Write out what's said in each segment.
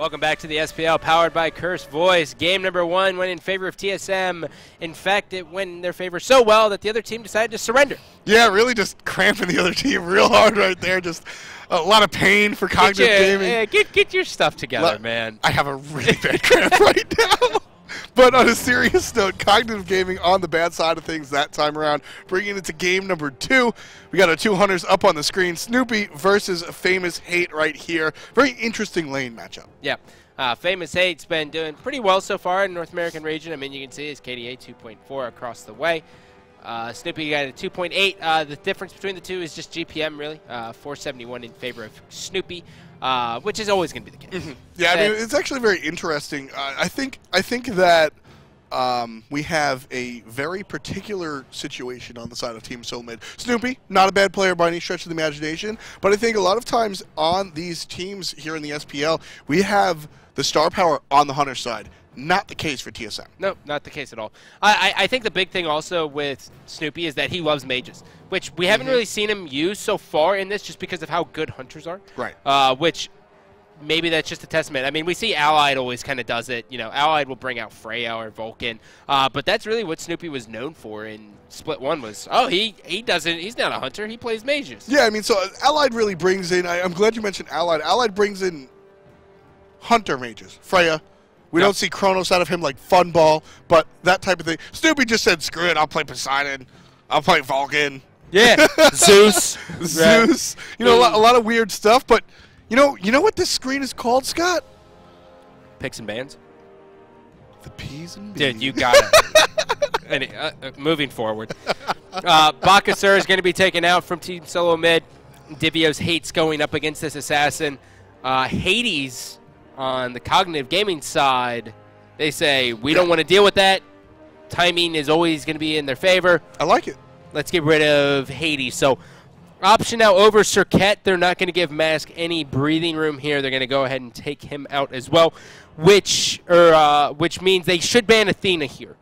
Welcome back to the SPL, powered by Curse Voice. Game number 1 went in favor of TSM. In fact, it went in their favor so well that the other team decided to surrender. Yeah, really just cramping the other team real hard right there. Just a lot of pain for Cognitive Gaming. Yeah, get your stuff together, man. I have a really bad cramp right now. But on a serious note, Cognitive Gaming on the bad side of things that time around, bringing it to game number 2. We got our two hunters up on the screen. Snoopy versus Famous Hate right here. Very interesting lane matchup. Yeah. Famous Hate's been doing pretty well so far in the North American region. I mean, you can see his KDA 2.4 across the way. Snoopy got a 2.8. The difference between the two is just GPM, really. 471 in favor of Snoopy, which is always going to be the case. Yeah, I mean, it's actually very interesting. I think that we have a very particular situation on the side of Team SoloMid. Snoopy, not a bad player by any stretch of the imagination, but I think a lot of times on these teams here in the SPL, we have the star power on the hunter side. Not the case for TSM. No, not the case at all. I think the big thing also with Snoopy is that he loves mages, which we haven't really seen him use so far in this just because of how good hunters are. Right. Which maybe that's just a testament. I mean, we see Allied always kind of does it. You know, Allied will bring out Freya or Vulcan, but that's really what Snoopy was known for in Split 1 was, oh, he doesn't, he's not a hunter, he plays mages. Yeah, I mean, so Allied really brings in, I'm glad you mentioned Allied. Allied brings in hunter mages, Freya. We don't see Kronos out of him like Fun Ball, but that type of thing. Snoopy just said, screw it, I'll play Poseidon. I'll play Vulcan. Yeah, Zeus. Zeus. You know, a lot of weird stuff, but you know what this screen is called, Scott? Picks and bands. The P's and B's. Dude, you got it. Moving forward. Bakasur is going to be taken out from Team SoloMid. Divio's Hate's going up against this assassin. Hades on the Cognitive Gaming side, they say, we don't want to deal with that. Timing is always going to be in their favor. I like it. Let's get rid of Hades. So, option now over Cirquette. They're not going to give Mask any breathing room here. They're going to go ahead and take him out as well, which means they should ban Athena here.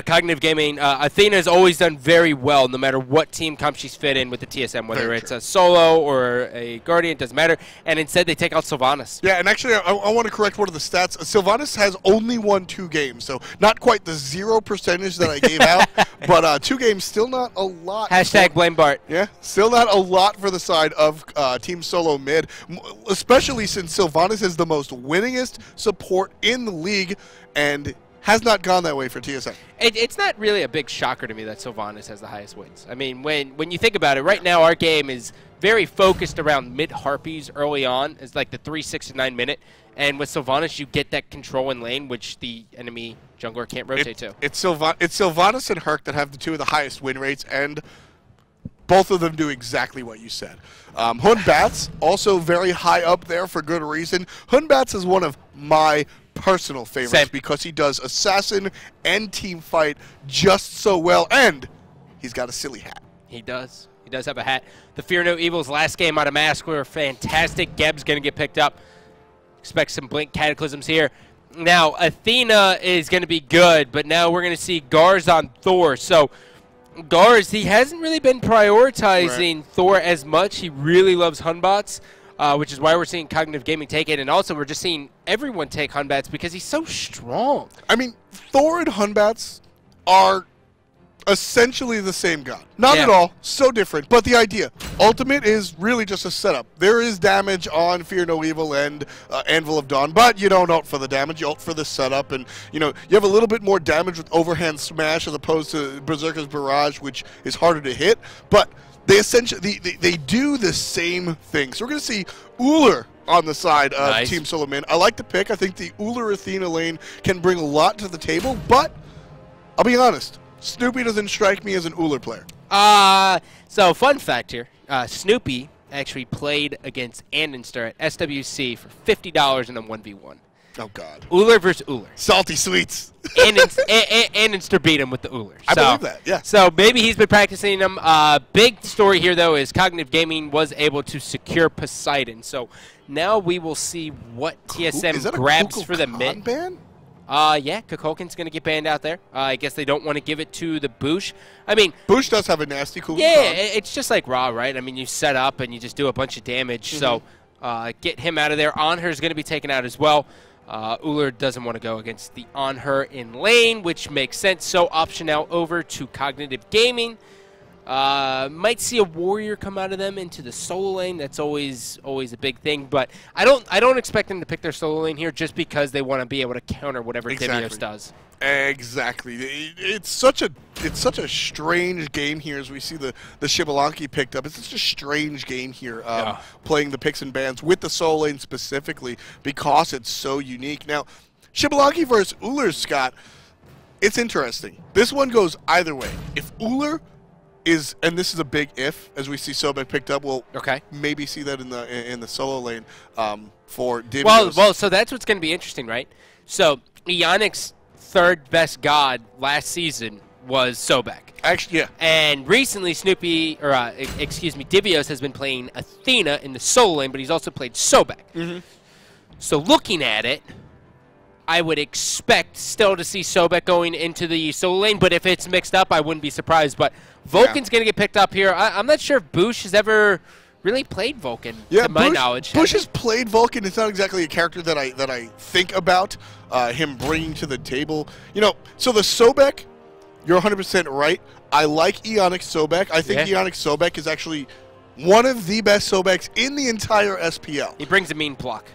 Cognitive Gaming, Athena has always done very well no matter what team comp she's fit in with the TSM, whether it's a solo or a Guardian, doesn't matter. And instead they take out Sylvanas. Yeah, and actually I want to correct one of the stats. Sylvanas has only won 2 games, so not quite the 0% that I gave out, but 2 games, still not a lot. Hashtag blame Bart. Yeah, still not a lot for the side of Team SoloMid, especially since Sylvanas is the most winningest support in the league, and has not gone that way for TSM. It's not really a big shocker to me that Sylvanas has the highest wins. I mean, when you think about it, right now our game is very focused around mid-harpies early on. It's like the 3, 6, and 9 minute. And with Sylvanas, you get that control in lane, which the enemy jungler can't rotate to. It's Sylvanas and Herc that have the 2 of the highest win rates, and both of them do exactly what you said. Batz, also very high up there for good reason. Batz is one of my personal favorites because he does assassin and team fight just so well, and he's got a silly hat. He does. He does have a hat. The Fear No Evil's last game out of Mask were fantastic. Geb's going to get picked up. Expect some Blink Cataclysms here. Now, Athena is going to be good, but now we're going to see Garz on Thor. So, Garz, he hasn't really been prioritizing Thor as much. He really loves Hunbots. Which is why we're seeing Cognitive Gaming take it, and also we're just seeing everyone take Hunbats because he's so strong. I mean, Thor and Hunbats are essentially the same god. Not at all, so different, but the idea. Ultimate is really just a setup. There is damage on Fear No Evil and Anvil of Dawn, but you don't ult for the damage, you ult for the setup, and you have a little bit more damage with Overhand Smash as opposed to Berserker's Barrage, which is harder to hit, but they essentially they do the same thing. So we're going to see Ullr on the side of Team SoloMid. I like the pick. I think the Ullr Athena lane can bring a lot to the table, but I'll be honest, Snoopy doesn't strike me as an Ullr player. So fun fact here, Snoopy actually played against Andenster at SWC for $50 in a 1v1. Oh, God. Ullr versus Ullr. Salty sweets. Andenster beat him with the Ullr. I believe that, yeah. So maybe he's been practicing them. Big story here, though, is Cognitive Gaming was able to secure Poseidon. So now we will see what TSM grabs for the mid. Ban? Yeah, Kukulkan's going to get banned out there. I guess they don't want to give it to the Boosh. I mean, Boosh does have a nasty Kukulkan. Yeah, it's just like Raw, right? I mean, you set up and you just do a bunch of damage. So get him out of there. Ullr is going to be taken out as well. Ullr doesn't want to go against the Ullr in lane, which makes sense. So option now over to Cognitive Gaming. Might see a warrior come out of them into the solo lane. That's always a big thing. But I don't expect them to pick their solo lane here just because they want to be able to counter whatever Divios does. Exactly. It's such a strange game here as we see the Xbalanque picked up. It's such a strange game here, playing the picks and bans with the solo lane specifically because it's so unique. Now, Xbalanque versus Ullr, Scott, it's interesting. This one goes either way. If Ullr is, and this is a big if, as we see Sobek picked up, we'll maybe see that in the solo lane for Divios. Well, so that's what's going to be interesting, right? So Ionic's third best god last season was Sobek. Actually, yeah. And recently, Divios has been playing Athena in the solo lane, but he's also played Sobek. So looking at it, I would expect still to see Sobek going into the solo lane, but if it's mixed up, I wouldn't be surprised. But Vulcan's going to get picked up here. I'm not sure if Bush has ever really played Vulcan, to my knowledge. Bush has played Vulcan. It's not exactly a character that I think about him bringing to the table. You know, so the Sobek, you're 100% right. I like Ionic Sobek. I think Ionic Sobek is actually one of the best Sobeks in the entire SPL. He brings a mean block.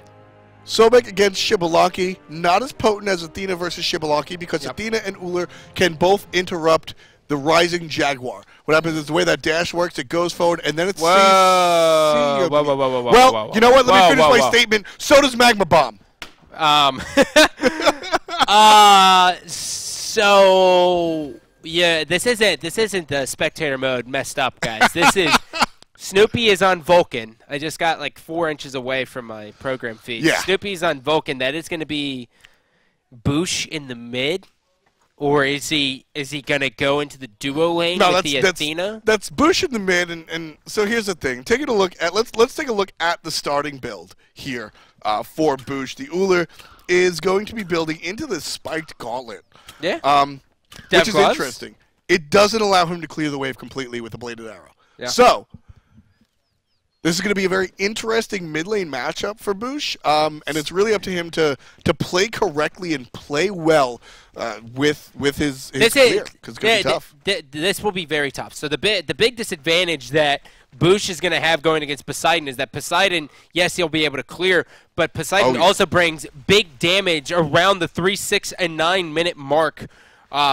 Sobek against Xbalanque, not as potent as Athena versus Xbalanque because Athena and Ullr can both interrupt the Rising Jaguar. What happens is the way that dash works, it goes forward, and then it's... Whoa, well, you know what? Let me finish my statement. So does Magma Bomb. So, yeah, this isn't the spectator mode messed up, guys. This is... Snoopy is on Vulcan. I just got like 4 inches away from my program feed. Yeah. Snoopy's on Vulcan. That is going to be Bush in the mid, or is he going to go into the duo lane with the Athena? That's Bush in the mid, and so here's the thing. Taking a look at let's take a look at the starting build here for Bush. The Ullr is going to be building into the spiked gauntlet. Yeah. Which is interesting. It doesn't allow him to clear the wave completely with the bladed arrow. Yeah. So this is going to be a very interesting mid lane matchup for Bush, and it's really up to him to play correctly and play well with his clear, because it's going to be tough. This will be very tough. So the big disadvantage that Bush is going to have going against Poseidon is that Poseidon, yes, he'll be able to clear, but Poseidon also brings big damage around the 3, 6, and 9 minute mark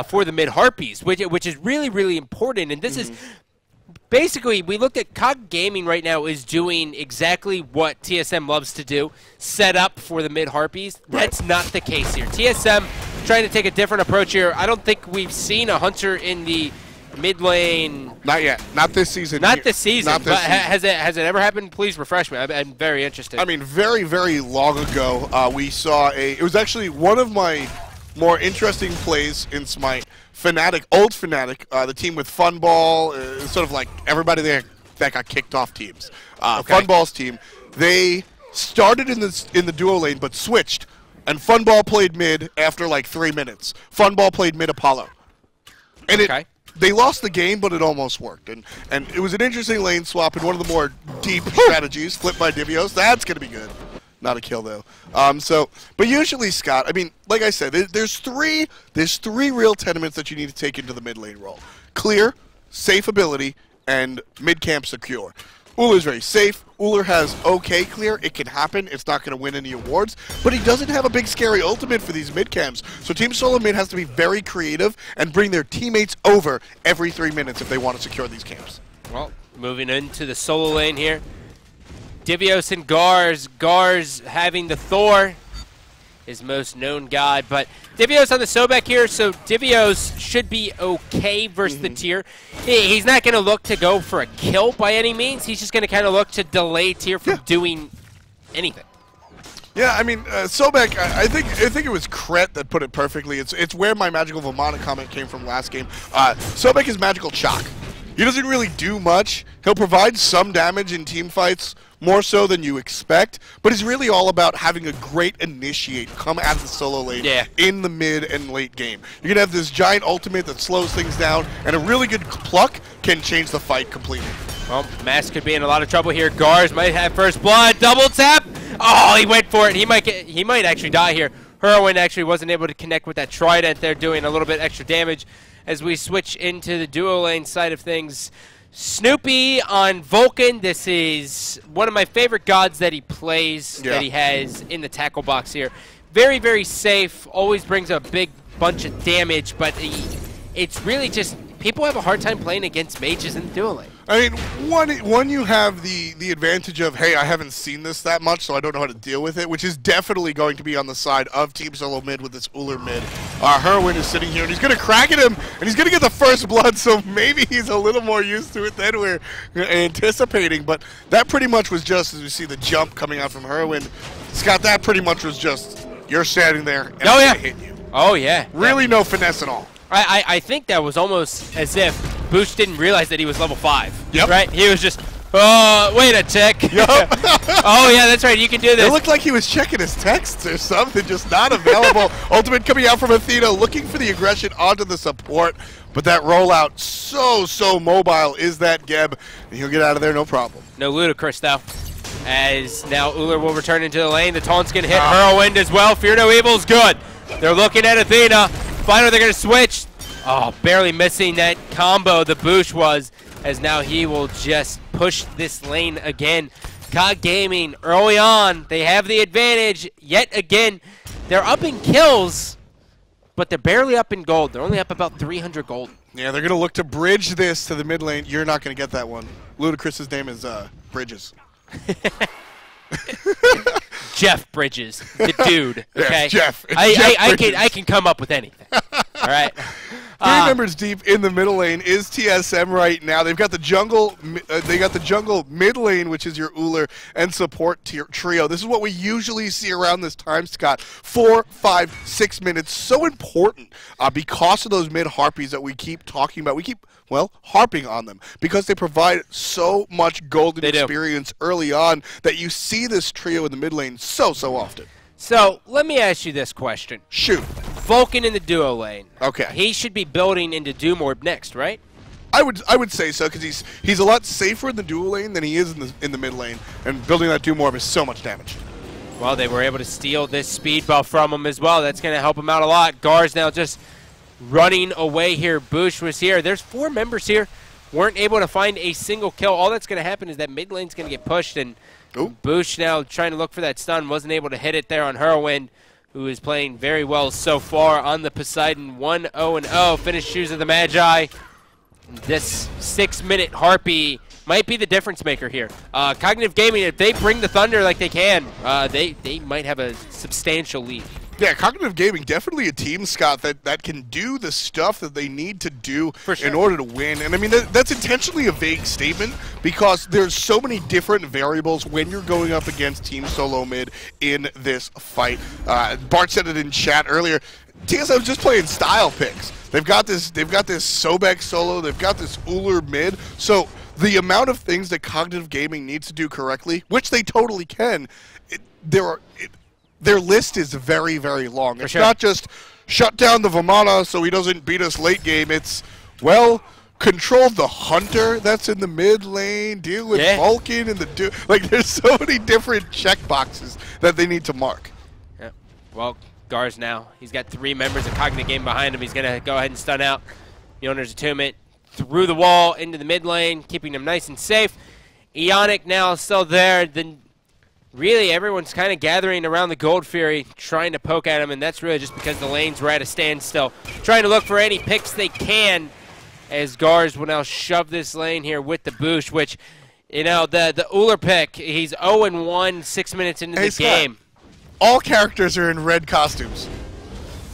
for the mid Harpies, which is really, really important. And this is... Basically, we looked at COG Gaming right now is doing exactly what TSM loves to do, set up for the mid-Harpies. That's not the case here. TSM trying to take a different approach here. I don't think we've seen a Hunter in the mid lane. Not yet. Not this season. Not this season. Not this season. Has it ever happened? Please refresh me. I'm very interested. I mean, very, very long ago, we saw it was actually one of my more interesting plays in Smite. Old Fnatic, the team with Funball, sort of like everybody there that got kicked off teams. Funball's team, they started in the duo lane but switched, and Funball played mid after like 3 minutes. Funball played mid Apollo, and they lost the game, but it almost worked. And it was an interesting lane swap and one of the more deep strategies, flipped by Divios. That's going to be good. Not a kill though. But usually, Scott, I mean, like I said, there's three real tenements that you need to take into the mid lane role: clear, safe ability, and mid camp secure. Ullr is very safe. Ullr has okay clear. It can happen. It's not going to win any awards, but he doesn't have a big scary ultimate for these mid camps. So Team SoloMid has to be very creative and bring their teammates over every 3 minutes if they want to secure these camps. Well, moving into the solo lane here. Divios and Gars. Gars having the Thor, his most known god. But Divios on the Sobek here, so Divios should be okay versus the tier. He's not going to look to go for a kill by any means. He's just going to kind of look to delay tier from doing anything. Yeah, I mean, Sobek, I think it was Kret that put it perfectly. It's where my Magical Vomana comment came from last game. Sobek is Magical Shock. He doesn't really do much. He'll provide some damage in team fights, more so than you expect, but it's really all about having a great initiate come at the solo lane in the mid and late game. You're going to have this giant ultimate that slows things down, and a really good pluck can change the fight completely. Well, Mask could be in a lot of trouble here. Gars might have first blood. Double tap. Oh, he went for it. He might actually die here. Heroin actually wasn't able to connect with that trident there, doing a little bit extra damage as we switch into the duo lane side of things. Snoopy on Vulcan. This is one of my favorite gods that he plays, that he has in the tackle box here. Very, very safe. Always brings a big bunch of damage, but it's really just people have a hard time playing against mages in the duo lane. I mean, one you have the advantage of, hey, I haven't seen this that much, so I don't know how to deal with it, which is definitely going to be on the side of Team SoloMid with this Ullr mid. Heroin is sitting here, and he's going to crack at him, and he's going to get the first blood, so maybe he's a little more used to it than we're anticipating, but that pretty much was just, as we see the jump coming out from Heroin, Scott, that pretty much was just, you're standing there, and I'm going to hit you. Oh, yeah. Really no finesse at all. I think that was almost as if Boosh didn't realize that he was level 5. Yep. Right? He was just, oh, wait a tick. Yep. Oh, yeah, that's right. You can do this. It looked like he was checking his texts or something, just not available. Ultimate coming out from Athena, looking for the aggression onto the support. But that rollout, so mobile is that Geb. And he'll get out of there, no problem. No Ludicrous, though. As now Ullr will return into the lane. The taunt's going to hit Heroin as well. Fear No Evil's good. They're looking at Athena. Finally, they're going to switch. Oh, barely missing that combo the Boosh was, as now he will just push this lane again. COG Gaming, early on, they have the advantage. Yet again, they're up in kills, but they're barely up in gold. They're only up about 300 gold. Yeah, they're going to look to bridge this to the mid lane. You're not going to get that one. Ludacris's name is Bridges. Jeff Bridges, the dude. Okay, yes, Jeff. I can come up with anything. All right. 3 members deep in the middle lane is TSM right now. They've got the jungle. They got the jungle mid lane, which is your Ullr and support trio. This is what we usually see around this time, Scott. 4, 5, 6 minutes. So important because of those mid harpies that we keep talking about. We keep harping on them because they provide so much golden experience early on that you see this trio in the mid lane so often. So let me ask you this question. Shoot. Vulcan in the duo lane. Okay. He should be building into Doom Orb next, right? I would say so because he's a lot safer in the duo lane than he is in the mid lane, and building that Doom Orb is so much damage. Well, they were able to steal this speed buff from him as well. That's going to help him out a lot. Gars now just running away here. Boosh was here. There's 4 members here. Weren't able to find a single kill. All that's going to happen is that mid lane's going to get pushed, and Boosh now trying to look for that stun. Wasn't able to hit it there on Heroin, who is playing very well so far on the Poseidon. 1-0-0. Finished Shoes of the Magi. This 6-minute Harpy might be the difference maker here. Cognitive Gaming, if they bring the Thunder like they can, they might have a substantial lead. Yeah, Cognitive Gaming, definitely a team, Scott, that can do the stuff that they need to do in order to win. And I mean, that's intentionally a vague statement because there's so many different variables when you're going up against Team SoloMid in this fight. Bart said it in chat earlier. TSM is just playing style picks. They've got this Sobek solo, they've got this Ullr mid. So the amount of things that Cognitive Gaming needs to do correctly, which they totally can, their list is very, very long. It's not just shut down the Vamana so he doesn't beat us late game. It's, control the Hunter that's in the mid lane, deal with Vulcan and there's so many different checkboxes that they need to mark. Yeah. Well, Gars now. He's got 3 members of Cognitive Game behind him. He's going to go ahead and stun out the owner's attunement through the wall into the mid lane, keeping him nice and safe. Ionic now still there. Then really everyone's kind of gathering around the Gold Fury, trying to poke at him, and that's really just because the lanes were at a standstill. Trying to look for any picks they can, as Gars will now shove this lane here with the Boosh, which, the Ullr pick, he's 0-1 6 minutes into the game. All characters are in red costumes.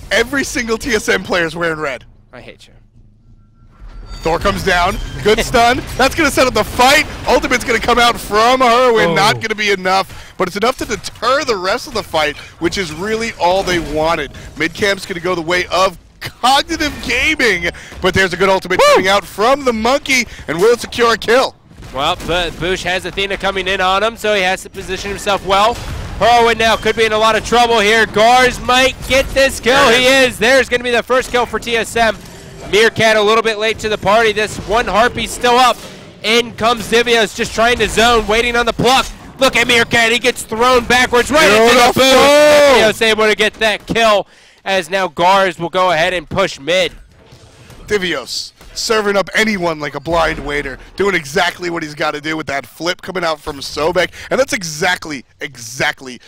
Every single TSM player is wearing red. I hate you. Thor comes down. Good stun. That's going to set up the fight. Ultimate's going to come out from Heroin. Not going to be enough, but it's enough to deter the rest of the fight, which is really all they wanted. Mid-camp's going to go the way of Cognitive Gaming, but there's a good ultimate coming out from the Monkey, and will secure a kill. Well, but Boosh has Athena coming in on him, so he has to position himself well. Heroin now could be in a lot of trouble here. Gars might get this kill. He is. There's going to be the first kill for TSM. Meerkat a little bit late to the party. This one Harpy's still up. In comes Divios, just trying to zone, waiting on the pluck. Look at Meerkat, he gets thrown backwards right into the boot. Divios able to get that kill, as now Gars will go ahead and push mid. Divios serving up anyone like a blind waiter, doing exactly what he's got to do with that flip coming out from Sobek, and that's exactly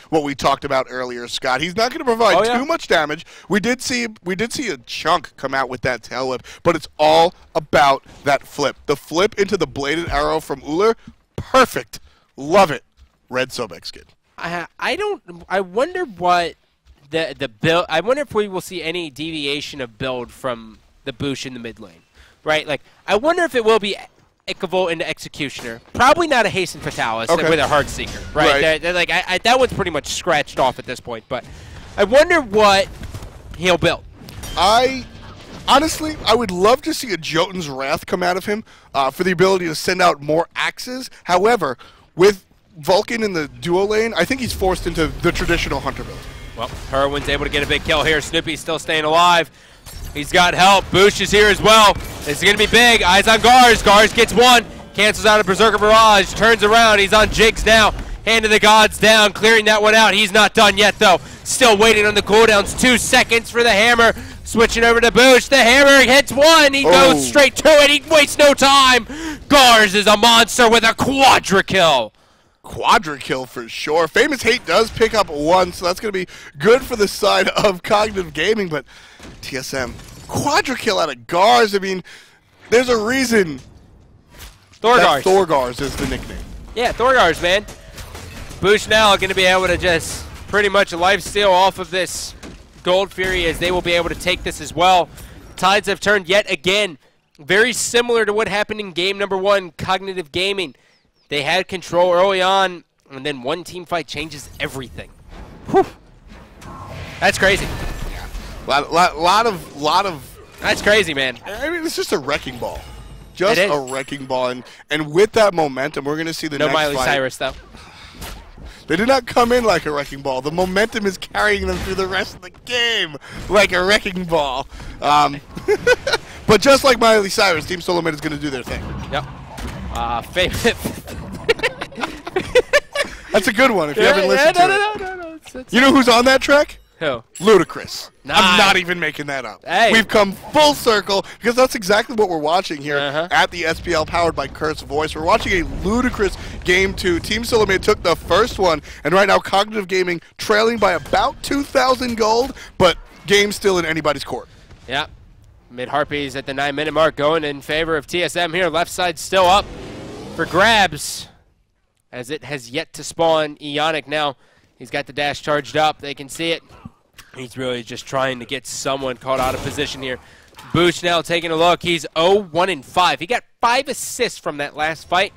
what we talked about earlier, Scott. He's not going to provide too much damage. We did see a chunk come out with that tail whip, but it's all about that flip. The flip into the bladed arrow from Ullr, perfect. Love it. Red Sobek skin. I wonder what the build. I wonder if we will see any deviation of build from the Boosh in the mid lane. Right, like, I wonder if it will be Ichavolt into Executioner. Probably not a Hasten Fatalis with a Heartseeker, right? They're like, that one's pretty much scratched off at this point, but I wonder what he'll build. Honestly, I would love to see a Jotun's Wrath come out of him for the ability to send out more axes. However, with Vulcan in the duo lane, I think he's forced into the traditional Hunter build. Well, Herwin's able to get a big kill here. Snoopy's still staying alive. He's got help. Boosh is here as well. This is going to be big. Eyes on Gars. Gars gets one. Cancels out a Berserker Barrage. Turns around. He's on Jigs now. Hand of the Gods down. Clearing that one out. He's not done yet, though. Still waiting on the cooldowns. 2 seconds for the hammer. Switching over to Boosh. The hammer hits one. He goes straight to it. He wastes no time. Gars is a monster with a quadra kill. Quadra kill for sure. Famous Hate does pick up one, so that's going to be good for the side of Cognitive Gaming, but TSM, quadra kill out of Gars. I mean, there's a reason Thorgars. Thorgars is the nickname. Yeah, Thorgars, man. Boosh now going to be able to just pretty much lifesteal off of this Gold Fury, as they will be able to take this as well. Tides have turned yet again. Very similar to what happened in game number 1, Cognitive Gaming. They had control early on, and then one team fight changes everything. Whew. That's crazy. Yeah. Lot of. That's crazy, man. I mean, it's just a wrecking ball. Just a wrecking ball, and with that momentum, we're going to see the next fight. No Miley Cyrus, though. They did not come in like a wrecking ball. The momentum is carrying them through the rest of the game like a wrecking ball. But just like Miley Cyrus, Team SoloMid is going to do their thing. Yep. Favorite. That's a good one if you haven't listened to it. No. You know who's on that track? Who? Ludacris. Nah. I'm not even making that up. Hey. We've come full circle because that's exactly what we're watching here at the SPL powered by Kurt's Voice. We're watching a ludicrous Game 2. Team SoloMid took the first one, and right now Cognitive Gaming trailing by about 2,000 gold, but game still in anybody's court. Yeah. Mid Harpies at the 9-minute mark going in favor of TSM here. Left side still up for grabs, as it has yet to spawn. Ionic now. He's got the dash charged up. They can see it. He's really just trying to get someone caught out of position here. Boosh now taking a look. He's 0-1-5. He got 5 assists from that last fight.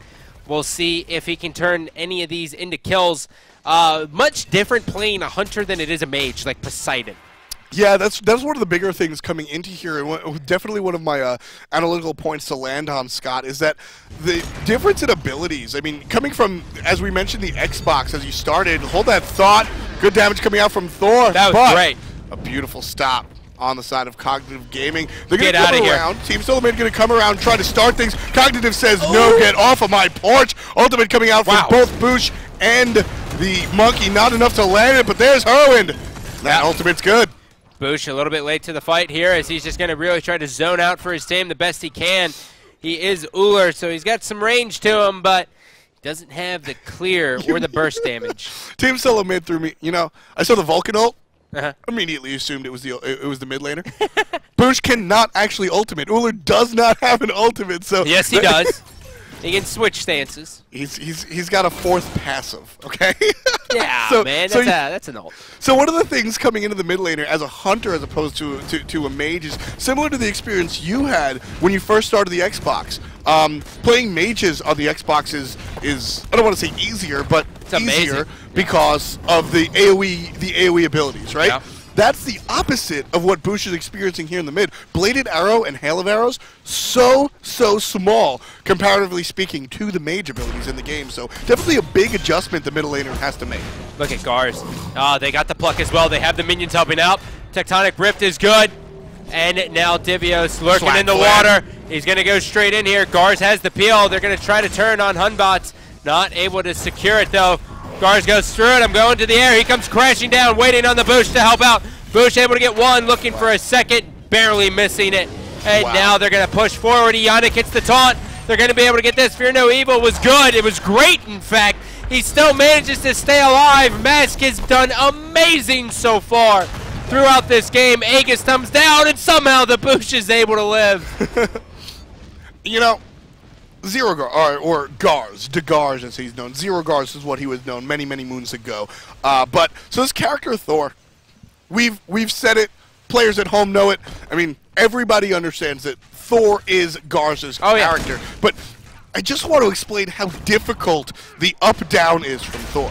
We'll see if he can turn any of these into kills. Much different playing a hunter than it is a mage, like Poseidon. Yeah, that's one of the bigger things coming into here, and definitely one of my analytical points to land on, Scott, is that the difference in abilities. I mean, coming from, as we mentioned, the Xbox as you started, hold that thought. Good damage coming out from Thor. That was great. A beautiful stop on the side of Cognitive Gaming. They're going to come around. Team SoloMid going to come around, try to start things. Cognitive says, no, get off of my porch. Ultimate coming out from both Boosh and the Monkey. Not enough to land it, but there's Herwind. That ultimate's good. Boosh a little bit late to the fight here, as he's just going to really try to zone out for his team the best he can. He is Ullr, so he's got some range to him, but doesn't have the clear or the burst damage. Team SoloMid threw me. You know, I saw the Vulcan ult. Immediately assumed it was the mid laner. Boosh cannot actually ultimate. Ullr does not have an ultimate, so yes, he does. He can switch stances. He's got a 4th passive, okay? Yeah, man, that's an ult. So one of the things coming into the mid laner as a hunter as opposed to a mage is similar to the experience you had when you first started the Xbox. Playing mages on the Xbox is I don't want to say easier, but it's easier because of the AoE abilities, right? Yeah. That's the opposite of what Boosh is experiencing here in the mid. Bladed Arrow and Hail of Arrows, so small, comparatively speaking, to the mage abilities in the game. So definitely a big adjustment the middle laner has to make. Look at Gars. They got the pluck as well. They have the minions helping out. Tectonic Rift is good. And now Divios lurking in the water. He's going to go straight in here. Gars has the peel. They're going to try to turn on Hunbots. Not able to secure it, though. Gars goes through it. I'm going to the air. He comes crashing down, waiting on the Boosh to help out. Boosh able to get one, looking for a second, barely missing it. And now they're going to push forward. Ionic hits the taunt. They're going to be able to get this. Fear No Evil was good. It was great, in fact. He still manages to stay alive. Mask has done amazing so far throughout this game. Aegis comes down, and somehow the Boosh is able to live. You know, Zero Gar, or Gars, DeGars as he's known. Zero Gars is what he was known many, many moons ago. But so this character Thor, we've said it. Players at home know it. I mean, everybody understands that Thor is Gars' character. But I just want to explain how difficult the up-down is from Thor.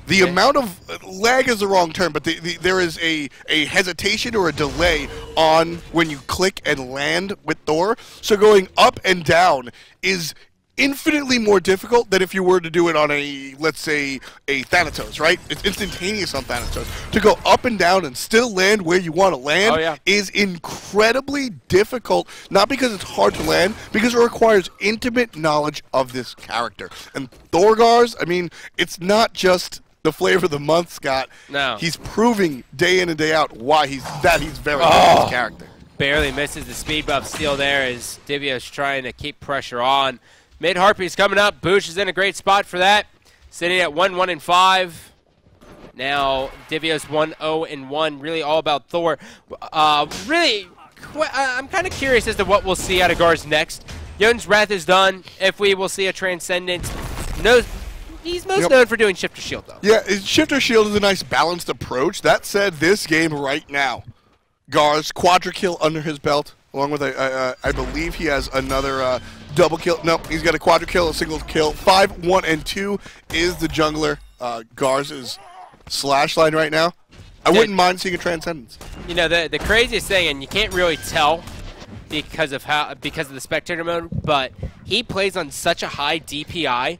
The amount of lag is the wrong term, but there is a hesitation or a delay on when you click and land with Thor. So going up and down is infinitely more difficult than if you were to do it on a, let's say, a Thanatos, right? It's instantaneous on Thanatos. To go up and down and still land where you want to land is incredibly difficult, not because it's hard to land, because it requires intimate knowledge of this character. And Thorgars, I mean, it's not just the flavor of the month, Scott. No. He's proving day in and day out why he's very good at this character. Barely misses the speed buff steal there as Divio's trying to keep pressure on. Mid Harpy's coming up. Boosh is in a great spot for that. Sitting at 1-1-5. Now Divio's 1-0-1. Really all about Thor. I'm kind of curious as to what we'll see out of Gars next. Jotun's Wrath is done. If we will see a Transcendence. No, he's most known for doing Shifter Shield, though. Yeah, Shifter Shield is a nice balanced approach. That said, this game right now, Gars, quadra kill under his belt, along with I believe he has another double kill. No, he's got a quadra kill, a single kill. 5, 1, and 2 is the jungler. Gars' slash line right now. I wouldn't mind seeing a Transcendence. You know, the craziest thing, and you can't really tell because of the spectator mode, but he plays on such a high DPI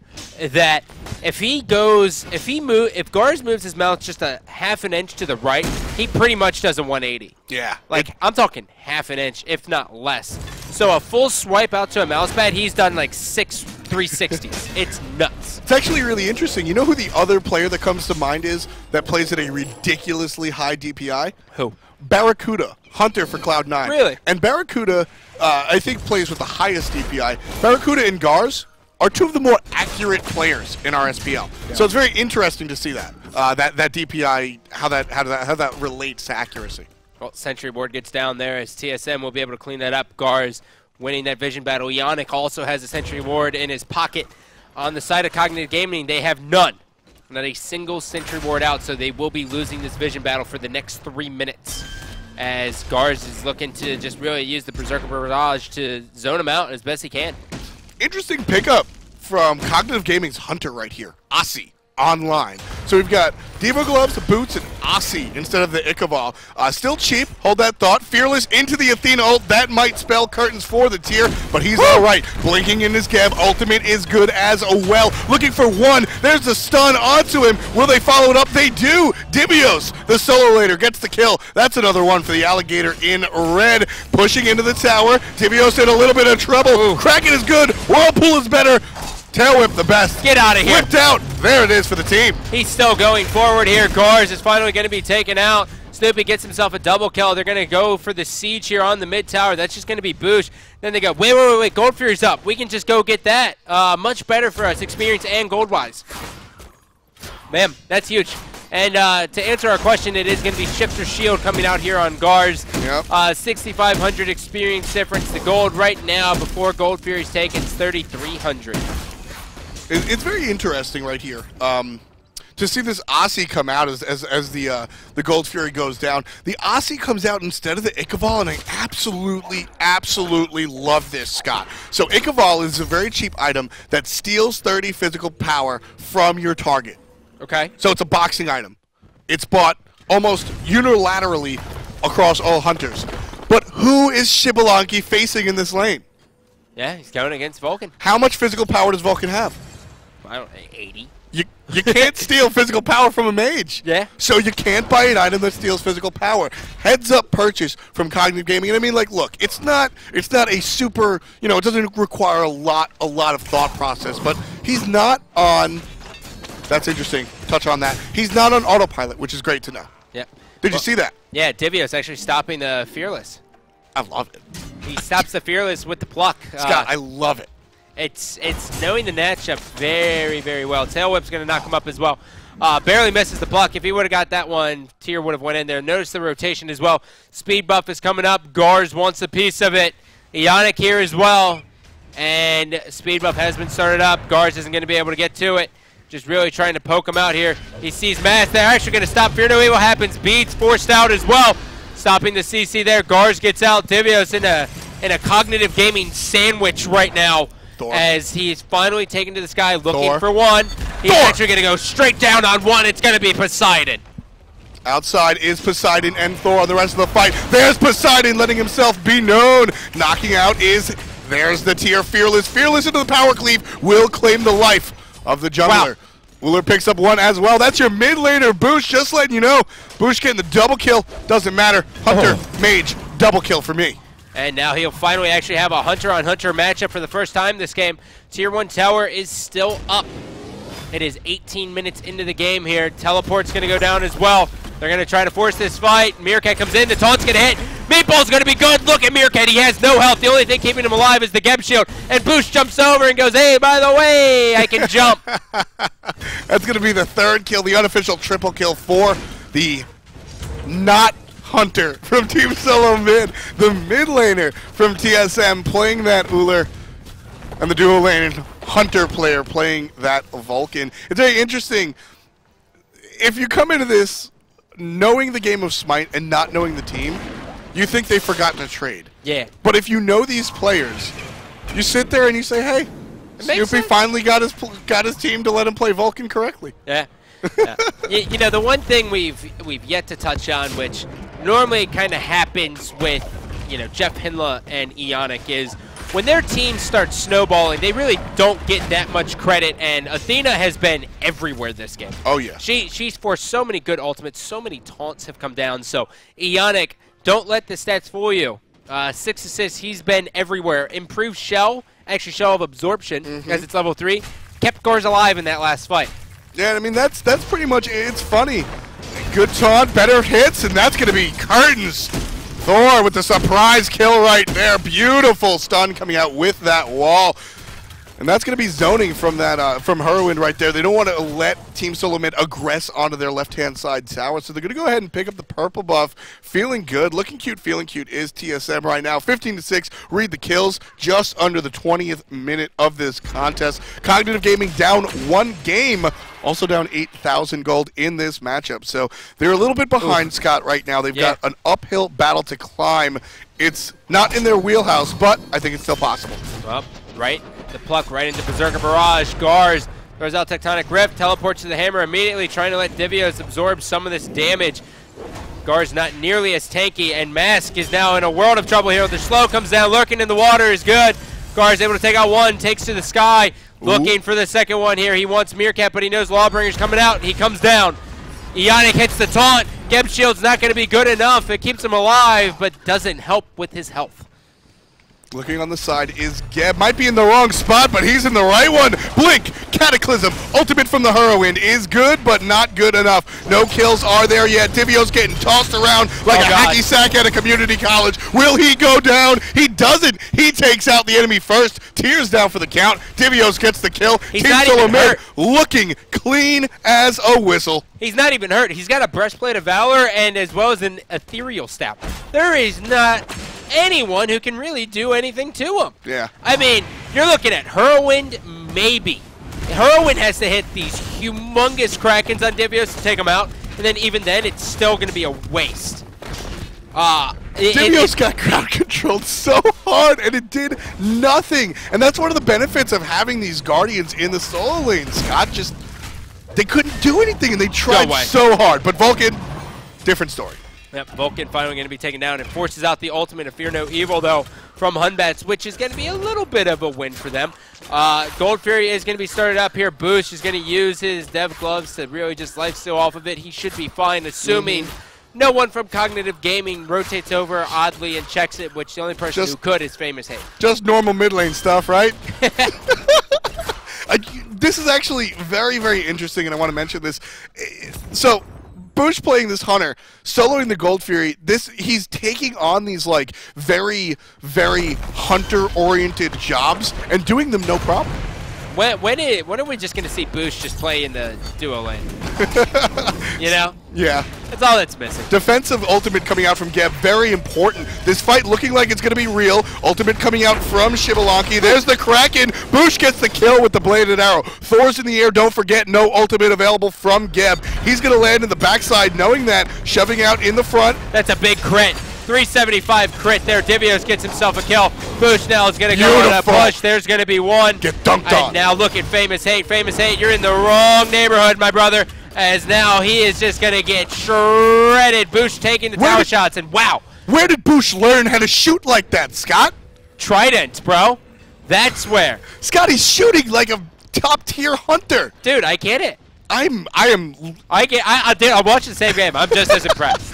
that if Gars moves his mouse just a half an inch to the right, he pretty much does a 180. Yeah. Like, I'm talking half an inch, if not less. So a full swipe out to a mouse pad, he's done like 6 360s. It's nuts. It's actually really interesting. You know who the other player that comes to mind is that plays at a ridiculously high DPI? Who? Barracuda, Hunter for Cloud9. Really? And Barracuda, I think, plays with the highest DPI. Barracuda and Gars are two of the more accurate players in our SPL. Yeah. So it's very interesting to see that that DPI, how that relates to accuracy. Well, Sentry Ward gets down there as TSM will be able to clean that up. Gars winning that vision battle. Ionic also has a Sentry Ward in his pocket. On the side of Cognitive Gaming, they have none. Not a single Sentry Ward out, so they will be losing this vision battle for the next 3 minutes. As Gars is looking to just really use the Berserker Barrage to zone him out as best he can. Interesting pickup from Cognitive Gaming's Hunter right here. Aussie. Online. So we've got Devo Gloves, Boots, and Aussie instead of the Ichabal. Still cheap. Hold that thought. Fearless into the Athena ult. That might spell curtains for the tier, but he's all right. Blinking in his Geb. Ultimate is good as well. Looking for one. There's the stun onto him. Will they follow it up? They do. Dibios, the solo later, gets the kill. That's another one for the alligator in red. Pushing into the tower. Dibios in a little bit of trouble. Kraken is good. Whirlpool is better. Tail Whip the best. Get out of here. Whipped out. There it is for the team. He's still going forward here. Gars is finally going to be taken out. Snoopy gets himself a double kill. They're going to go for the siege here on the mid tower. That's just going to be Boosh. Then they go, wait. Gold Fury's up. We can just go get that. Much better for us, experience and gold-wise. Man, that's huge. And to answer our question, it is going to be Shifter Shield coming out here on Gars. Yep. 6,500 experience difference. The gold right now, before Gold Fury's taken, is 3,300. It's very interesting right here to see this Aussie come out as the Gold Fury goes down. The Aussie comes out instead of the Ichabal, and I absolutely love this, Scott. So Ichabal is a very cheap item that steals 30 physical power from your target. Okay. So it's a boxing item. It's bought almost unilaterally across all hunters. But who is Xbalanque facing in this lane? Yeah, he's going against Vulcan. How much physical power does Vulcan have? I don't know, 80. You can't steal physical power from a mage. Yeah. So you can't buy an item that steals physical power. Heads up purchase from Cognitive Gaming. And I mean, like, look, it's not a super, you know, it doesn't require a lot of thought process, but he's not on, that's interesting, touch on that. He's not on autopilot, which is great to know. Yeah. Did you see that? Yeah, Divio's actually stopping the Fearless. I love it. He stops the Fearless with the pluck. Scott, I love it. It's knowing the matchup very, very well. Tail Whip's going to knock him up as well. Barely misses the block. If he would have got that one, Tyr would have went in there. Notice the rotation as well. Speed buff is coming up. Garz wants a piece of it. Ionic here as well. And speed buff has been started up. Garz isn't going to be able to get to it. Just really trying to poke him out here. He sees Mass. They're actually going to stop. Fear No Evil happens. Beats forced out as well. Stopping the CC there. Garz gets out. Divio's in a Cognitive Gaming sandwich right now. Thor. As he's finally taken to the sky looking for one. He's actually going to go straight down on one. It's going to be Poseidon. Outside is Poseidon and Thor on the rest of the fight. There's Poseidon letting himself be known. Knocking out is, there's the Tyr Fearless. Fearless into the power cleave will claim the life of the jungler. Wow. Ullr picks up one as well. That's your mid laner, Boosh, just letting you know. Boosh getting the double kill. Doesn't matter. Hunter, Mage, double kill for me. And now he'll finally actually have a hunter-on-hunter matchup for the first time this game. Tier 1 tower is still up. It is 18 minutes into the game here. Teleport's going to go down as well. They're going to try to force this fight. Meerkat comes in. The taunt's going to hit. Meatball's going to be good. Look at Meerkat. He has no health. The only thing keeping him alive is the Geb shield. And Boosh jumps over and goes, hey, by the way, I can jump. That's going to be the third kill, the unofficial triple kill for the not Hunter from Team SoloMid, the mid laner from TSM playing that Ullr, and the dual lane Hunter player playing that Vulcan. It's very interesting. If you come into this knowing the game of Smite and not knowing the team, you think they've forgotten a trade. Yeah. But But if you know these players, you sit there and you say, hey, Snoopy finally got his team to let him play Vulcan correctly. Yeah. You know, the one thing we've yet to touch on, which normally kind of happens with, you know, Jeff Hinla and Ionic, is when their teams start snowballing, they really don't get that much credit, and Athena has been everywhere this game. Oh, yeah. She's forced so many good ultimates, so many taunts have come down, so Ionic, don't let the stats fool you. 6 assists, he's been everywhere. Improved Shell, actually Shell of Absorption, as it's level 3, kept Garz alive in that last fight. Yeah, I mean, that's pretty much it. It's funny. Good taunt, better hits, and that's going to be curtains. Thor with the surprise kill right there. Beautiful stun coming out with that wall. And that's going to be zoning from that from Whirlwind right there. They don't want to let Team SoloMid aggress onto their left-hand side tower, so they're going to go ahead and pick up the purple buff. Feeling good, looking cute, feeling cute is TSM right now. 15-6, read the kills, just under the 20th minute of this contest. Cognitive Gaming down 1 game, also down 8,000 gold in this matchup. So they're a little bit behind Scott right now. They've got an uphill battle to climb. It's not in their wheelhouse, but I think it's still possible. Well, right. The pluck right into Berserker Barrage. Garz throws out Tectonic Rift, teleports to the hammer immediately, trying to let Divios absorb some of this damage. Garz not nearly as tanky, and Mask is now in a world of trouble here. The slow comes down, lurking in the water is good. Garz able to take out one, takes to the sky, looking for the second one here. He wants Meerkat, but he knows Lawbringer's coming out. He comes down. Ionic hits the taunt. Geb Shield's not going to be good enough. It keeps him alive, but doesn't help with his health. Looking on the side is Geb. Might be in the wrong spot, but he's in the right one. Blink, Cataclysm, ultimate from the Whirlwind is good, but not good enough. No kills are there yet. Divio's getting tossed around like a hacky sack at a community college. Will he go down? He doesn't. He takes out the enemy first. Tears down for the count. Divios gets the kill. He's not even hurt. Looking clean as a whistle. He's not even hurt. He's got a Breastplate of Valor and as well as an Ethereal Staff. There is not anyone who can really do anything to him. Yeah. I mean, you're looking at Whirlwind, maybe. Whirlwind has to hit these humongous Krakens on Divios to take him out, and then even then, it's still going to be a waste. Divios got crowd controlled so hard, and it did nothing. And that's one of the benefits of having these Guardians in the solo lane. Scott just, they couldn't do anything, and they tried so hard. But Vulcan, different story. Yep, Vulcan finally going to be taken down. It forces out the ultimate of Fear No Evil, though. from Hunbatz, which is going to be a little bit of a win for them. Gold Fury is going to be started up here. Boosh is going to use his dev gloves to really just lifesteal off of it. He should be fine, assuming no one from Cognitive Gaming rotates over oddly and checks it, which the only person who could is Famous Hate. Just normal mid lane stuff, right? This is actually very, very interesting, and I want to mention this. So, Bush playing this Hunter, soloing the Gold Fury, he's taking on these like very, very Hunter-oriented jobs and doing them no problem. When are we just going to see Bush just play in the duo lane? You know? Yeah. That's all that's missing. Defensive ultimate coming out from Geb, very important. This fight looking like it's going to be real. Ultimate coming out from Xbalanque. There's the Kraken. Bush gets the kill with the bladed arrow. Thor's in the air. Don't forget, no ultimate available from Geb. He's going to land in the backside, knowing that, shoving out in the front. That's a big crit. 375 crit there. Divios gets himself a kill. Bush now is going to go on a push. There's going to be one. Get dunked on. And now look at Famous Hate. Famous Hate, you're in the wrong neighborhood, my brother. As now he is just going to get shredded. Bush taking the tower shots, and wow. Where did Bush learn how to shoot like that, Scott? Trident, bro. That's where. Scott, he's shooting like a top-tier Hunter. Dude, I get it. I watched the same game. I'm just as impressed.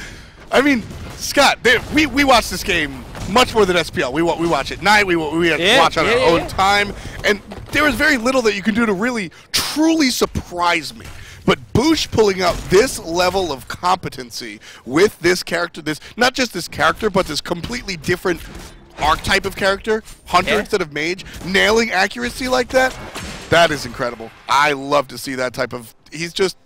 I mean, Scott, we watch this game much more than SPL. We watch it at night. We watch on our own time, and there is very little that you can do to really, truly surprise me. But Bush pulling out this level of competency with this character, not just this character, but this completely different archetype of character, Hunter instead of Mage, nailing accuracy like that, that is incredible. I love to see that type of, he's just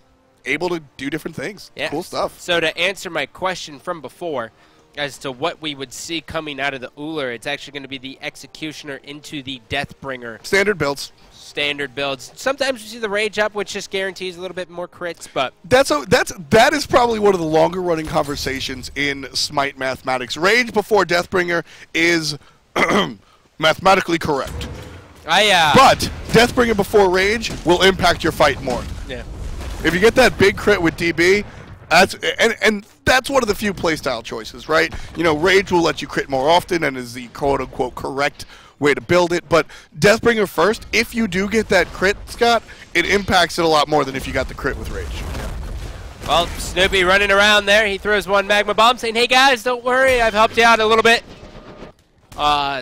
able to do different things. Yeah. Cool stuff. So to answer my question from before as to what we would see coming out of the Ullr, it's actually going to be the Executioner into the Deathbringer. Standard builds. Standard builds. Sometimes you see the Rage up, which just guarantees a little bit more crits, but that is probably one of the longer running conversations in Smite mathematics. Rage before Deathbringer is mathematically correct. But Deathbringer before Rage will impact your fight more. Yeah. If you get that big crit with DB, and that's one of the few playstyle choices, right? You know, Rage will let you crit more often and is the quote-unquote correct way to build it, but Deathbringer first, if you do get that crit, Scott, it impacts it a lot more than if you got the crit with Rage. Well, Snoopy running around there. He throws one Magma Bomb saying, hey guys, don't worry, I've helped you out a little bit.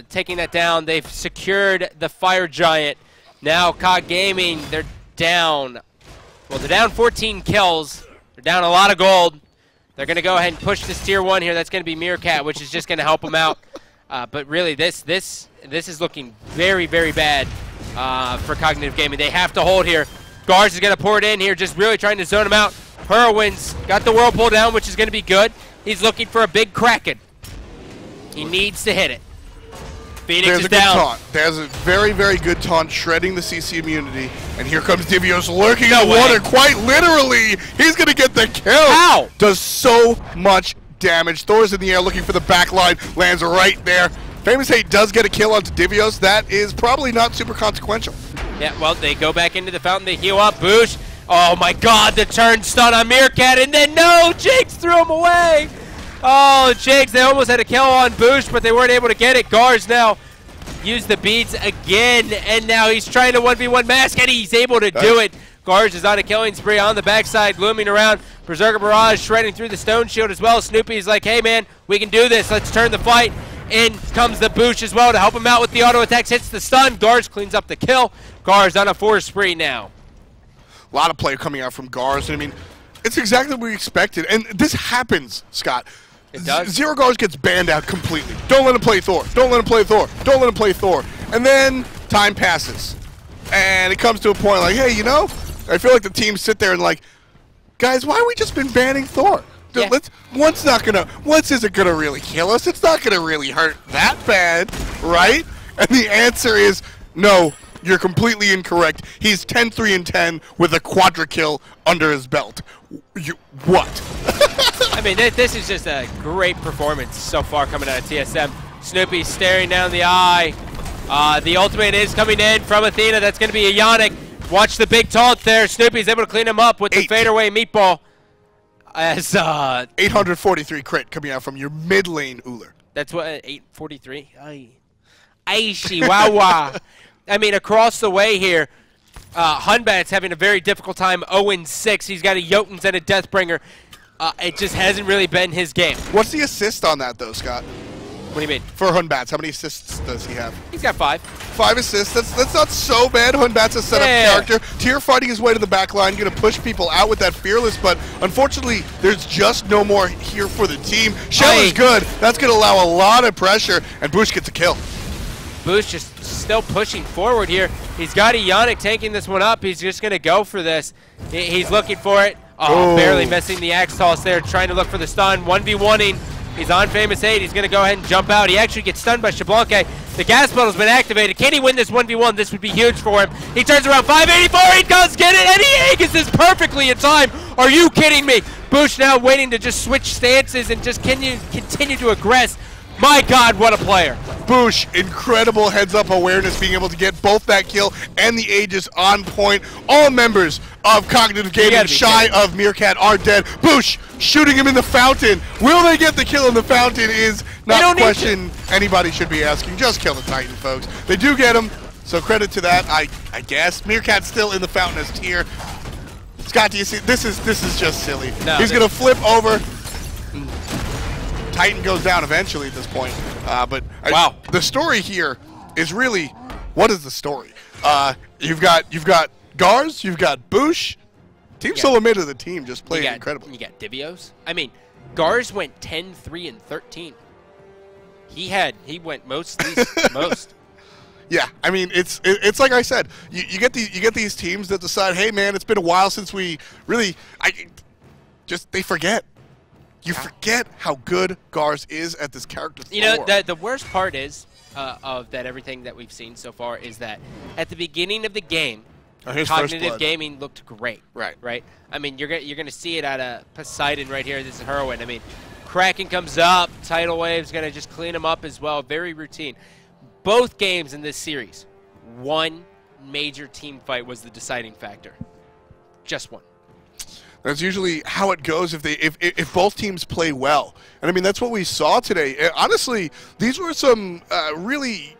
Taking that down, they've secured the Fire Giant. Now COG Gaming, they're down. Well, they're down 14 kills. They're down a lot of gold. They're going to go ahead and push this tier 1 here. That's going to be Meerkat, which is just going to help them out. But really, this is looking very, very bad for Cognitive Gaming. They have to hold here. Gars is going to pour it in here, just really trying to zone him out. Hurwin's got the Whirlpool down, which is going to be good. He's looking for a big Kraken. He needs to hit it. Phoenix is down. Taunt. There's a very, very good taunt, shredding the CC immunity. And here comes Divios lurking in the water, quite literally. He's going to get the kill. How? Does so much damage. Thor's in the air looking for the back line, lands right there. Famous Hate does get a kill onto Divios. That is probably not super consequential. Yeah, well, they go back into the fountain. They heal up. Boosh. Oh, my God, the turn stun on Meerkat. And then, no, Jakes threw him away. Oh, Jakes, they almost had a kill on Boosh, but they weren't able to get it. Gars now use the beads again, and now he's trying to 1v1 mask, and he's able to do it. Gars is on a killing spree on the backside, looming around. Berserker Barrage shredding through the stone shield as well. Snoopy's like, hey, man, we can do this. Let's turn the fight. In comes the Boosh as well to help him out with the auto attacks. Hits the stun. Gars cleans up the kill. Gars on a 4 spree now. A lot of play coming out from Gars. I mean, it's exactly what we expected. And this happens, Scott. It does. Zero Gars gets banned out completely. Don't let him play Thor. Don't let him play Thor. Don't let him play Thor. And then time passes. And it comes to a point like, hey, you know, I feel like the teams sit there and like, guys, why have we just been banning Thor? Yeah. Once isn't gonna really kill us. It's not gonna really hurt that bad, right? And the answer is no. You're completely incorrect. He's 10-3-10 with a quadra kill under his belt. What? I mean, this is just a great performance so far coming out of TSM. Snoopy staring down the eye. The ultimate is coming in from Athena. That's going to be a Yannick. Watch the big taunt there. Snoopy's able to clean him up with the fadeaway meatball. As 843 crit coming out from your mid lane Ullr. That's what 843. Aishi, wow. I mean, across the way here, Hunbat's having a very difficult time, 0-6. He's got a Jotuns and a Deathbringer. It just hasn't really been his game. What's the assist on that, though, Scott? What do you mean? For Hunbat's, how many assists does he have? He's got 5. 5 assists. That's not so bad. Hunbat's a setup character. Tier fighting his way to the back line, going to push people out with that Fearless, but unfortunately, there's just no more here for the team. Shell is good. That's going to allow a lot of pressure, and Bush gets a kill. Bush just still pushing forward here. He's got a Yannick taking this one up. He's just going to go for this. He's looking for it. Oh, barely missing the axe toss there, trying to look for the stun. 1v1ing. He's on Famous 8. He's going to go ahead and jump out. He actually gets stunned by Xbalanque. The gas pedal's been activated. Can he win this 1v1? This would be huge for him. He turns around. 584. He does get it, and he aegis this perfectly in time. Are you kidding me? Bush now waiting to just switch stances and just continue to aggress. My God, what a player. Bush, incredible heads-up awareness, being able to get both that kill and the Aegis on point. All members of Cognitive Gaming, shy of Meerkat, are dead. Bush shooting him in the fountain. Will they get the kill in the fountain is not a question anybody should be asking. Just kill the Titan, folks. They do get him, so credit to that, I guess. Meerkat's still in the fountain as tier. Scott, do you see? This is just silly. No, he's going to flip over. Titan goes down eventually at this point, but wow, the story here is really, what is the story? You've got Gars, you've got Bush. Team SoloMid of the team just played incredible. You got Divios. I mean, Gars went 10, 3, and 13. He went most. Yeah, I mean it's like I said, you get these teams that decide, hey man, it's been a while since we really, they forget. You forget how good Gars is at this character. You know, the worst part is of that everything that we've seen so far is that at the beginning of the game, Cognitive Gaming looked great. Right. I mean, you're gonna see it out of Poseidon right here. This is Heroin. I mean, Kraken comes up, Tidal Wave's gonna just clean him up as well. Very routine. Both games in this series, one major team fight was the deciding factor. Just one. That's usually how it goes if both teams play well. And I mean, that's what we saw today. Honestly, these were some really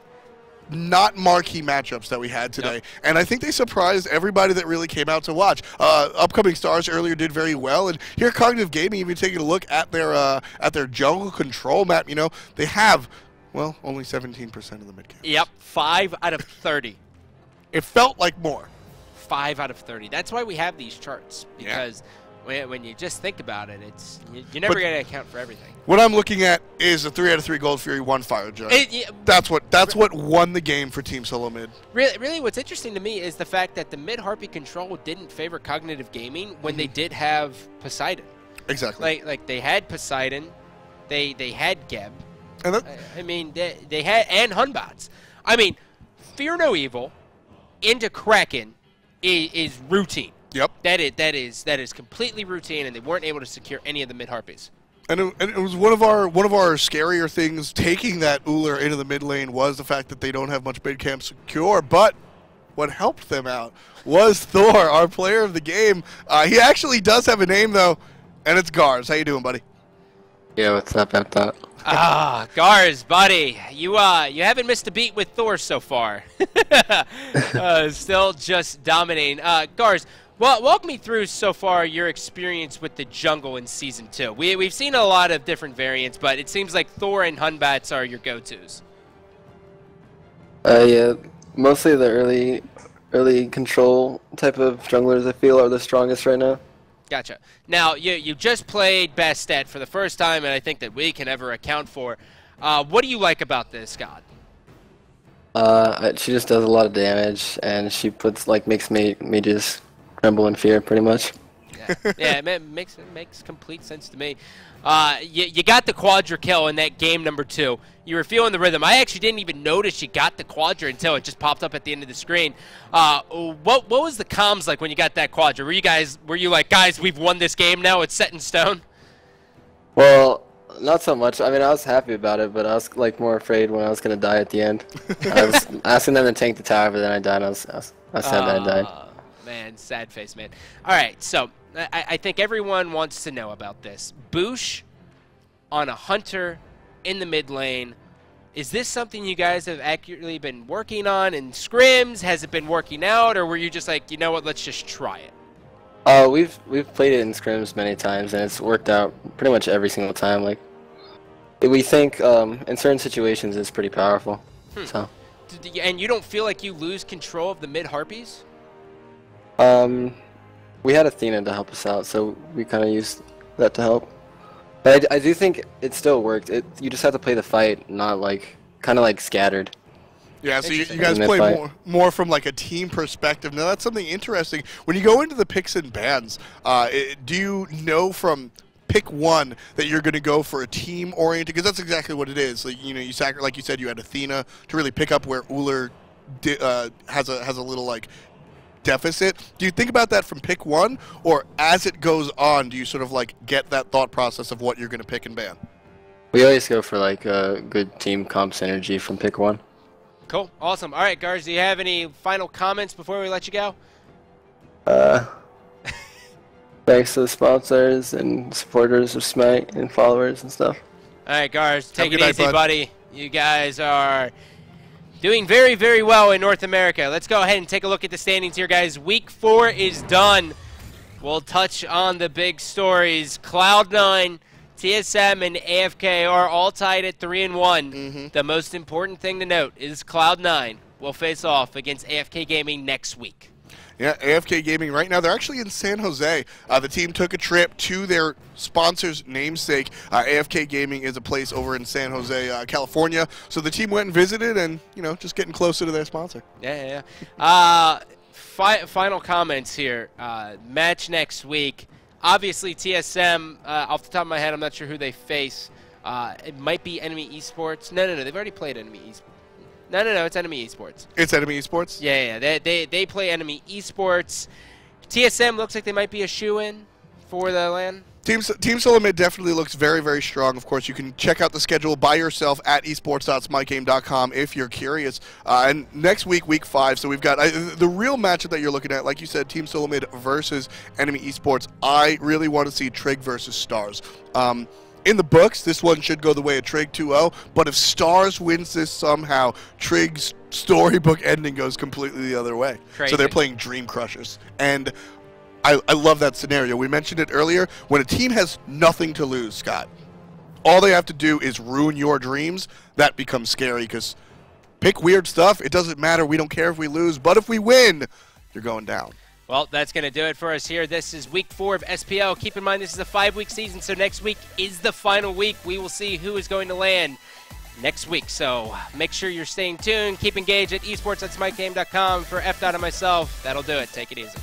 not marquee matchups that we had today. Yep. And I think they surprised everybody that really came out to watch. Upcoming Stars earlier did very well. And here Cognitive Gaming, even taking a look at their jungle control map, you know, they have, well, only 17% of the mid camp. Yep, 5 out of 30. It felt like more. 5 out of 30. That's why we have these charts, because when you just think about it, you're never going to account for everything. What I'm looking at is a 3 out of 3 Gold Fury, 1 Fire Jug. That's what won the game for Team SoloMid. Really, what's interesting to me is the fact that the mid Harpy control didn't favor Cognitive Gaming when they did have Poseidon. Exactly. Like they had Poseidon, they had Geb. And I mean, they had and Hunbat's. I mean, Fear No Evil into Kraken is routine. Yep. That is completely routine, and they weren't able to secure any of the mid Harpies. And it was one of our scarier things taking that Ullr into the mid lane was the fact that they don't have much mid camp secure. But what helped them out was Thor, our player of the game. He actually does have a name though, and it's Gars. How you doing, buddy? Yeah, what's up, Batz? Gars, buddy, you haven't missed a beat with Thor so far. Still just dominating. Gars, well, walk me through so far your experience with the jungle in Season 2. We've seen a lot of different variants, but it seems like Thor and Hunbat's are your go-tos. Yeah, mostly the early control type of junglers I feel are the strongest right now. Gotcha. Now, you just played Bastet for the first time, and I think that we can ever account for. What do you like about this god? She just does a lot of damage, and she makes mages tremble in fear, pretty much. Yeah, it makes complete sense to me. You got the Quadra kill in that game number 2. You were feeling the rhythm. I actually didn't even notice you got the Quadra until it just popped up at the end of the screen. What was the comms like when you got that Quadra? Were you like, guys, we've won this game now, it's set in stone? Well, not so much. I mean, I was happy about it, but I was more afraid when I was gonna die at the end. I was asking them to tank the tower, but then I died. I was sad that I died. Man, sad face, man. All right, so I think everyone wants to know about this. Bush on a Hunter in the mid lane. Is this something you guys have accurately been working on in scrims? Has it been working out, or were you just like, you know what, let's just try it? We've played it in scrims many times, and it's worked out pretty much every single time. Like, we think in certain situations it's pretty powerful. So. And you don't feel like you lose control of the mid harpies? We had Athena to help us out, so we kind of used that to help. But I do think it still worked. You just have to play the fight, not like kind of like scattered. Yeah, so you guys play more from like a team perspective. Now that's something interesting. When you go into the picks and bans, do you know from pick one that you're going to go for a team oriented? Because that's exactly what it is. Like, you know, like you said, you had Athena to really pick up where Ullr has a little like deficit. Do you think about that from pick one, or as it goes on, do you sort of like get that thought process of what you're going to pick and ban? We always go for like a good team comp synergy from pick one. Cool, awesome. All right, Gars, do you have any final comments before we let you go? Thanks to the sponsors and supporters of Smite and followers and stuff. All right, Gars, take it easy, buddy. You guys are doing very, very well in North America. Let's go ahead and take a look at the standings here, guys. Week 4 is done. We'll touch on the big stories. Cloud9, TSM, and AFK are all tied at 3-1. The most important thing to note is Cloud9 will face off against AFK Gaming next week. Yeah, AFK Gaming right now, they're actually in San Jose. The team took a trip to their sponsor's namesake. AFK Gaming is a place over in San Jose, California. So the team went and visited and, you know, just getting closer to their sponsor. Yeah. Final comments here. Match next week. Obviously, TSM, off the top of my head, I'm not sure who they face. It might be Enemy Esports. No, they've already played Enemy Esports. No, it's Enemy Esports. It's Enemy Esports? Yeah. They play Enemy Esports. TSM looks like they might be a shoe-in for the LAN. Team SoloMid definitely looks very, very strong. Of course, you can check out the schedule by yourself at esports.smitegame.com if you're curious. And next week, week 5, so we've got the real matchup that you're looking at, like you said, Team SoloMid versus Enemy Esports. I really want to see Trig versus Stars. In the books, this one should go the way of Trig 2-0, but if Stars wins this somehow, Trig's storybook ending goes completely the other way. Crazy. So they're playing Dream Crushers. And I love that scenario. We mentioned it earlier. When a team has nothing to lose, Scott, all they have to do is ruin your dreams. That becomes scary because pick weird stuff. It doesn't matter. We don't care if we lose. But if we win, you're going down. Well, that's going to do it for us here. This is week 4 of SPL. Keep in mind, this is a 5-week season, so next week is the final week. We will see who is going to land next week. So make sure you're staying tuned. Keep engaged at esports.smitegame.com. For F. and myself, that'll do it. Take it easy.